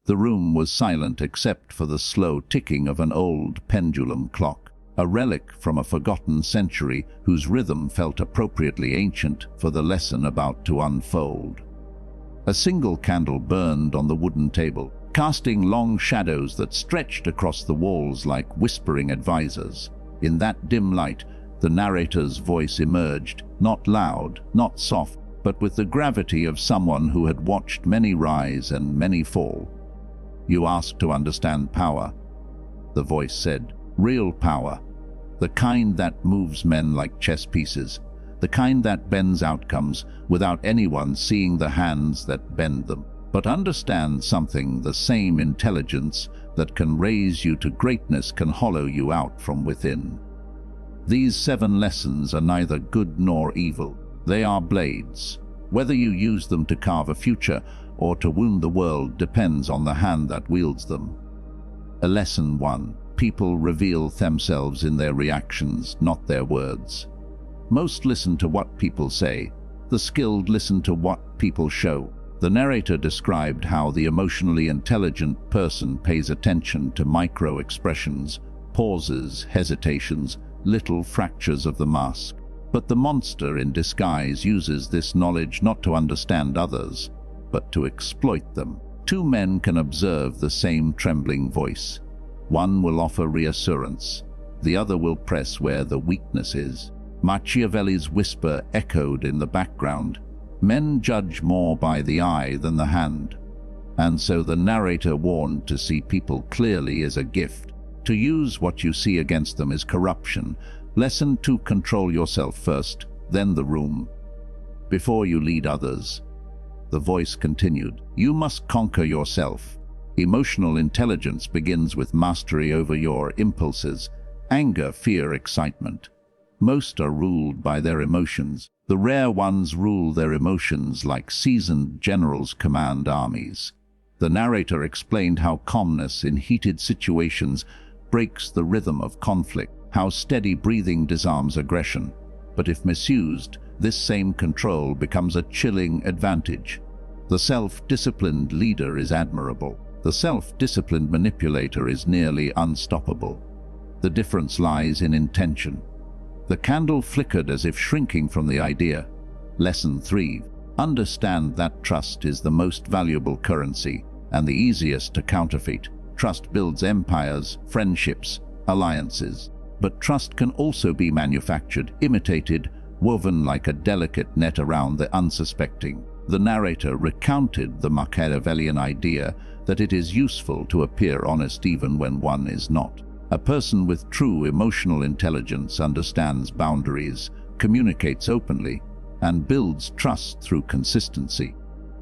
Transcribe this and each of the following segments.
The room was silent except for the slow ticking of an old pendulum clock, a relic from a forgotten century whose rhythm felt appropriately ancient for the lesson about to unfold. A single candle burned on the wooden table, casting long shadows that stretched across the walls like whispering advisors. In that dim light, the narrator's voice emerged, not loud, not soft, but with the gravity of someone who had watched many rise and many fall. "You ask to understand power," the voice said. "Real power. The kind that moves men like chess pieces. The kind that bends outcomes without anyone seeing the hands that bend them. But understand something: the same intelligence that can raise you to greatness can hollow you out from within. These 7 lessons are neither good nor evil. They are blades. Whether you use them to carve a future or to wound the world depends on the hand that wields them." Lesson 1. People reveal themselves in their reactions, not their words. Most listen to what people say. The skilled listen to what people show. The narrator described how the emotionally intelligent person pays attention to micro-expressions, pauses, hesitations, little fractures of the mask. But the monster in disguise uses this knowledge not to understand others, but to exploit them. 2 men can observe the same trembling voice. One will offer reassurance, the other will press where the weakness is. Machiavelli's whisper echoed in the background. Men judge more by the eye than the hand. And so the narrator warned to see people clearly is a gift. To use what you see against them is corruption. Lesson 2. Control yourself first, then the room, before you lead others. The voice continued. You must conquer yourself. Emotional intelligence begins with mastery over your impulses: anger, fear, excitement. Most are ruled by their emotions. The rare ones rule their emotions like seasoned generals command armies. The narrator explained how calmness in heated situations breaks the rhythm of conflict, how steady breathing disarms aggression. But if misused, this same control becomes a chilling advantage. The self-disciplined leader is admirable. The self-disciplined manipulator is nearly unstoppable. The difference lies in intention. The candle flickered as if shrinking from the idea. Lesson 3. Understand that trust is the most valuable currency and the easiest to counterfeit. Trust builds empires, friendships, alliances. But trust can also be manufactured, imitated, woven like a delicate net around the unsuspecting. The narrator recounted the Machiavellian idea that it is useful to appear honest even when one is not. A person with true emotional intelligence understands boundaries, communicates openly, and builds trust through consistency.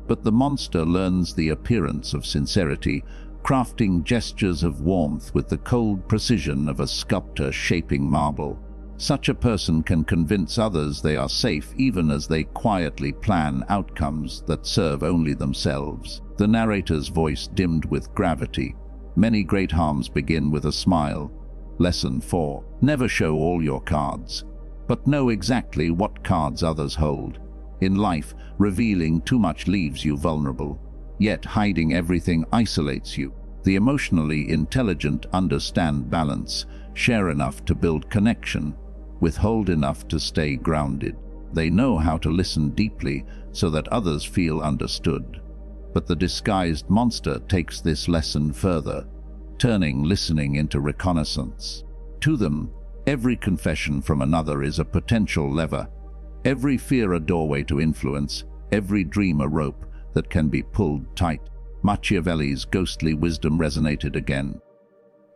But the monster learns the appearance of sincerity, crafting gestures of warmth with the cold precision of a sculptor shaping marble. Such a person can convince others they are safe even as they quietly plan outcomes that serve only themselves. The narrator's voice dimmed with gravity. Many great harms begin with a smile. Lesson 4. Never show all your cards, but know exactly what cards others hold. In life, revealing too much leaves you vulnerable, yet hiding everything isolates you. The emotionally intelligent understand balance, share enough to build connection, withhold enough to stay grounded. They know how to listen deeply so that others feel understood. But the disguised monster takes this lesson further, turning listening into reconnaissance. To them, every confession from another is a potential lever, every fear a doorway to influence, every dream a rope that can be pulled tight. Machiavelli's ghostly wisdom resonated again.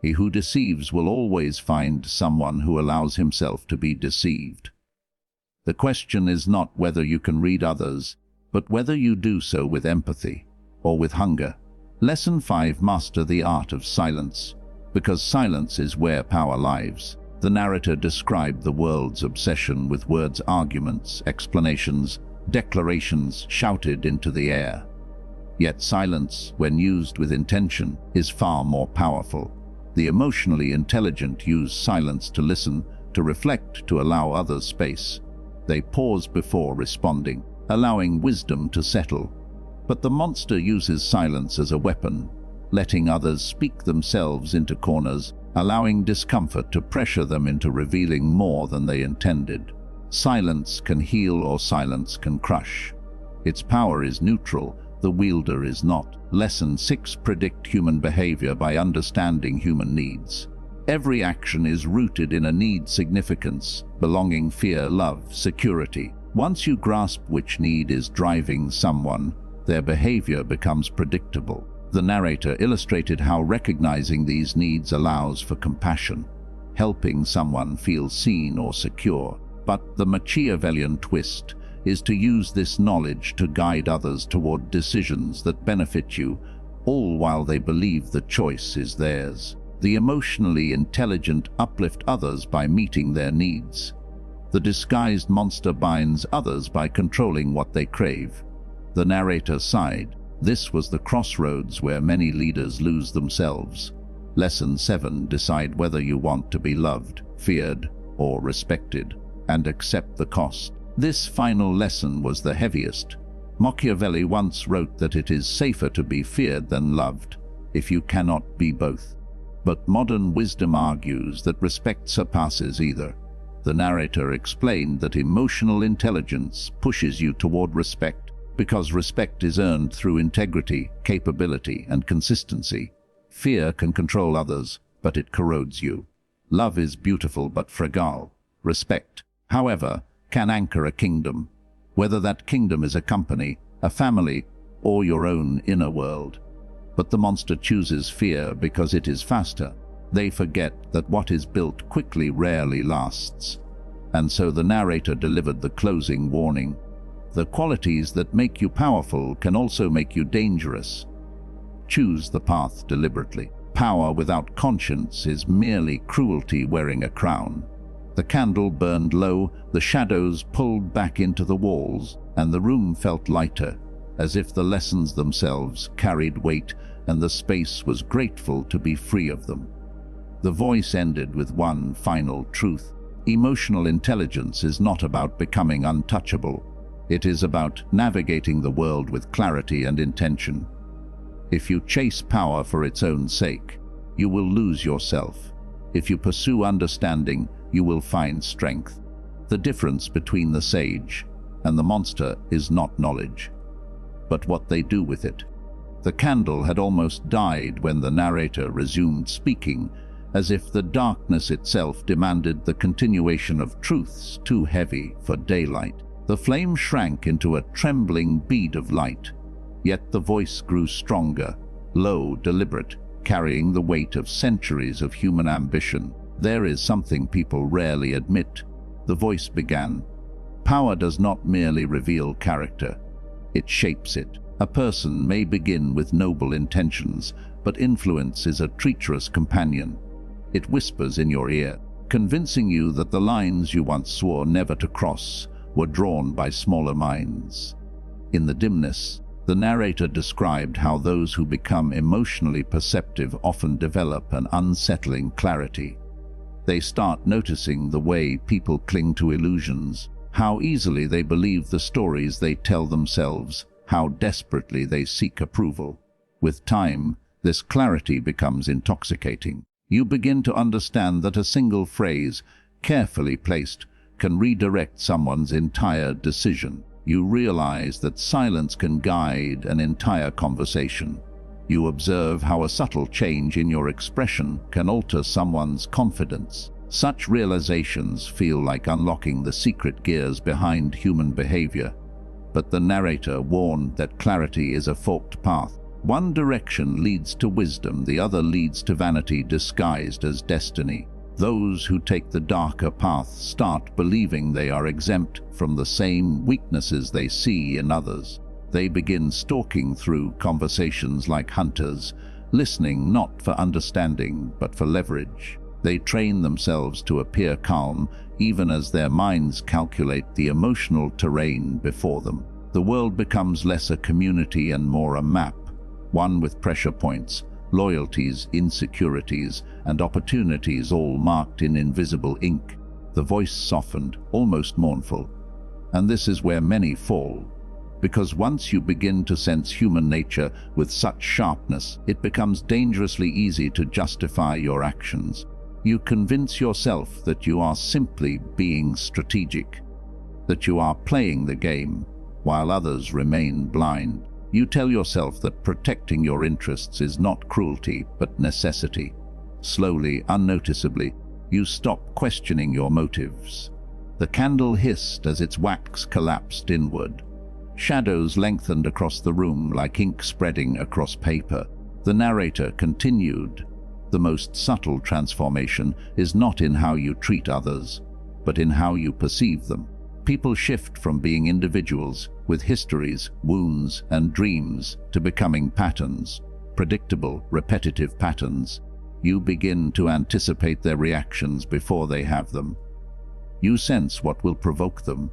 He who deceives will always find someone who allows himself to be deceived. The question is not whether you can read others, but whether you do so with empathy or with hunger. Lesson 5. Master the art of silence, because silence is where power lives. The narrator described the world's obsession with words, arguments, explanations, declarations shouted into the air. Yet silence, when used with intention, is far more powerful. The emotionally intelligent use silence to listen, to reflect, to allow others space. They pause before responding, allowing wisdom to settle. But the monster uses silence as a weapon. letting others speak themselves into corners, allowing discomfort to pressure them into revealing more than they intended. Silence can heal or silence can crush. Its power is neutral, the wielder is not. Lesson 6: Predict human behavior by understanding human needs. Every action is rooted in a need: significance, belonging, fear, love, security. Once you grasp which need is driving someone, their behavior becomes predictable. The narrator illustrated how recognizing these needs allows for compassion, helping someone feel seen or secure. But the Machiavellian twist is to use this knowledge to guide others toward decisions that benefit you, all while they believe the choice is theirs. The emotionally intelligent uplift others by meeting their needs. The disguised monster binds others by controlling what they crave. The narrator sighed. This was the crossroads where many leaders lose themselves. Lesson 7: Decide whether you want to be loved, feared, or respected, and accept the cost. This final lesson was the heaviest. Machiavelli once wrote that it is safer to be feared than loved, if you cannot be both. But modern wisdom argues that respect surpasses either. The narrator explained that emotional intelligence pushes you toward respect, because respect is earned through integrity, capability, and consistency. Fear can control others, but it corrodes you. Love is beautiful but fragile. Respect, however, can anchor a kingdom, whether that kingdom is a company, a family, or your own inner world. But the monster chooses fear because it is faster. They forget that what is built quickly rarely lasts. And so the narrator delivered the closing warning. The qualities that make you powerful can also make you dangerous. Choose the path deliberately. Power without conscience is merely cruelty wearing a crown. The candle burned low, the shadows pulled back into the walls, and the room felt lighter, as if the lessons themselves carried weight and the space was grateful to be free of them. The voice ended with one final truth. Emotional intelligence is not about becoming untouchable. It is about navigating the world with clarity and intention. If you chase power for its own sake, you will lose yourself. If you pursue understanding, you will find strength. The difference between the sage and the monster is not knowledge, but what they do with it. The candle had almost died when the narrator resumed speaking, as if the darkness itself demanded the continuation of truths too heavy for daylight. The flame shrank into a trembling bead of light, yet the voice grew stronger, low, deliberate, carrying the weight of centuries of human ambition. There is something people rarely admit. The voice began. Power does not merely reveal character, it shapes it. A person may begin with noble intentions, but influence is a treacherous companion. It whispers in your ear, convincing you that the lines you once swore never to cross were drawn by smaller minds. In the dimness, the narrator described how those who become emotionally perceptive often develop an unsettling clarity. They start noticing the way people cling to illusions, how easily they believe the stories they tell themselves, how desperately they seek approval. With time, this clarity becomes intoxicating. You begin to understand that a single phrase, carefully placed, can redirect someone's entire decision. You realize that silence can guide an entire conversation. You observe how a subtle change in your expression can alter someone's confidence. Such realizations feel like unlocking the secret gears behind human behavior. But the narrator warned that clarity is a forked path. One direction leads to wisdom, the other leads to vanity disguised as destiny. Those who take the darker path start believing they are exempt from the same weaknesses they see in others. They begin stalking through conversations like hunters, listening not for understanding but for leverage. They train themselves to appear calm, even as their minds calculate the emotional terrain before them. The world becomes less a community and more a map, one with pressure points, loyalties, insecurities, and opportunities all marked in invisible ink. The voice softened, almost mournful. And this is where many fall. because once you begin to sense human nature with such sharpness, it becomes dangerously easy to justify your actions. You convince yourself that you are simply being strategic, that you are playing the game, while others remain blind. You tell yourself that protecting your interests is not cruelty, but necessity. Slowly, unnoticeably, you stop questioning your motives. The candle hissed as its wax collapsed inward. Shadows lengthened across the room like ink spreading across paper. The narrator continued. The most subtle transformation is not in how you treat others, but in how you perceive them. People shift from being individuals with histories, wounds, and dreams to becoming patterns, predictable, repetitive patterns. You begin to anticipate their reactions before they have them. You sense what will provoke them,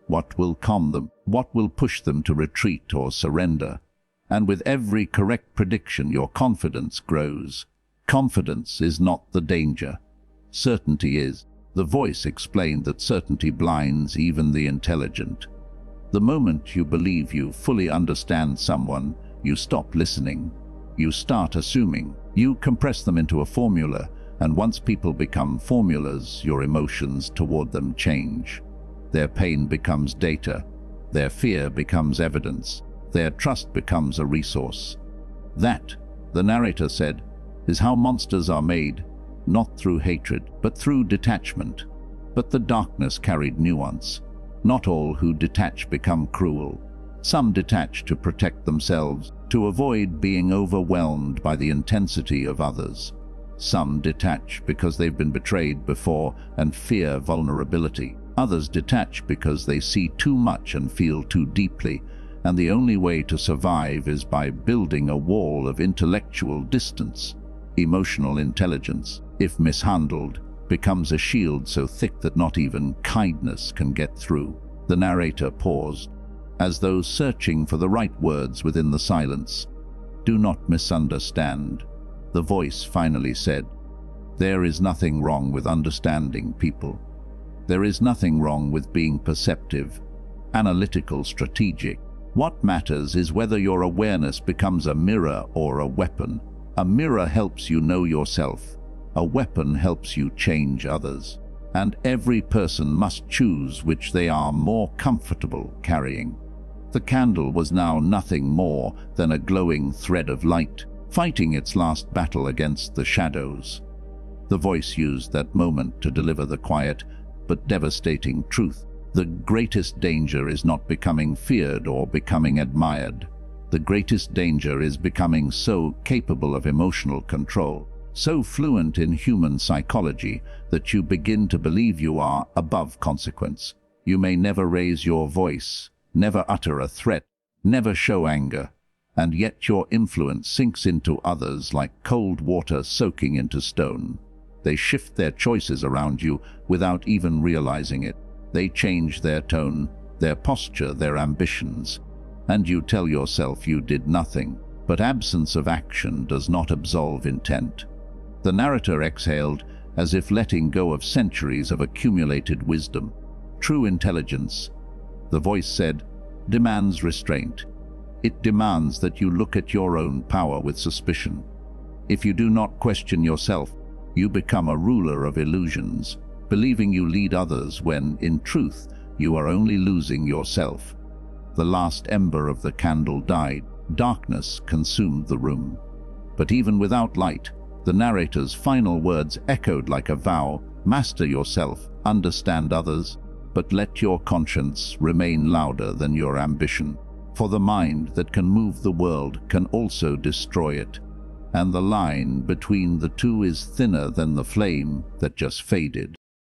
what will calm them, what will push them to retreat or surrender. And with every correct prediction, your confidence grows. Confidence is not the danger. Certainty is. The voice explained that certainty blinds even the intelligent. The moment you believe you fully understand someone, you stop listening. You start assuming. You compress them into a formula, and once people become formulas, your emotions toward them change. Their pain becomes data. Their fear becomes evidence. Their trust becomes a resource. That, the narrator said, is how monsters are made, not through hatred, but through detachment. But the darkness carried nuance. Not all who detach become cruel. Some detach to protect themselves, to avoid being overwhelmed by the intensity of others. Some detach because they've been betrayed before and fear vulnerability. Others detach because they see too much and feel too deeply, and the only way to survive is by building a wall of intellectual distance. Emotional intelligence, if mishandled, becomes a shield so thick that not even kindness can get through. The narrator paused, as though searching for the right words within the silence. "Do not misunderstand," the voice finally said. "There is nothing wrong with understanding people. There is nothing wrong with being perceptive, analytical, strategic. What matters is whether your awareness becomes a mirror or a weapon. A mirror helps you know yourself. A weapon helps you change others. And every person must choose which they are more comfortable carrying." The candle was now nothing more than a glowing thread of light, fighting its last battle against the shadows. The voice used that moment to deliver the quiet but devastating truth. The greatest danger is not becoming feared or becoming admired. The greatest danger is becoming so capable of emotional control, so fluent in human psychology, that you begin to believe you are above consequence. You may never raise your voice, never utter a threat, never show anger, and yet your influence sinks into others like cold water soaking into stone. They shift their choices around you without even realizing it. They change their tone, their posture, their ambitions, and you tell yourself you did nothing. But absence of action does not absolve intent. The narrator exhaled, as if letting go of centuries of accumulated wisdom. True intelligence, the voice said, demands restraint. It demands that you look at your own power with suspicion. If you do not question yourself, you become a ruler of illusions, believing you lead others when, in truth, you are only losing yourself. The last ember of the candle died. Darkness consumed the room. But even without light, the narrator's final words echoed like a vow: master yourself, understand others, but let your conscience remain louder than your ambition. For the mind that can move the world can also destroy it, and the line between the two is thinner than the flame that just faded.